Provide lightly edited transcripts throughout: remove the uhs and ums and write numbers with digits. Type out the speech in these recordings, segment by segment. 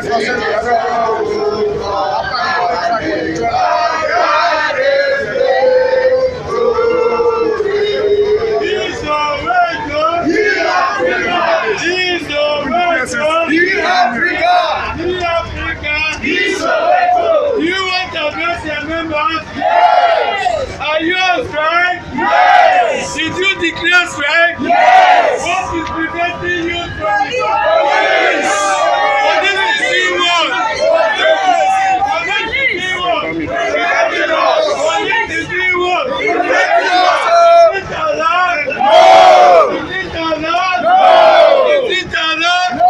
You want to address your members? Yes! Are you on strike? Yes! Did you declare strike? Yes! What is preventing you from the police? What is the C-word? What is the C-word? What is the C-word? Is it allowed? No! Is it allowed? No! Is it allowed? No!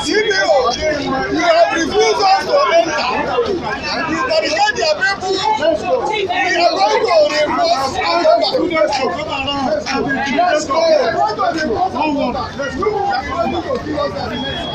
You have refused us to enter. That is why they are people. We are going to reinforce our members. Let's go. Let's go.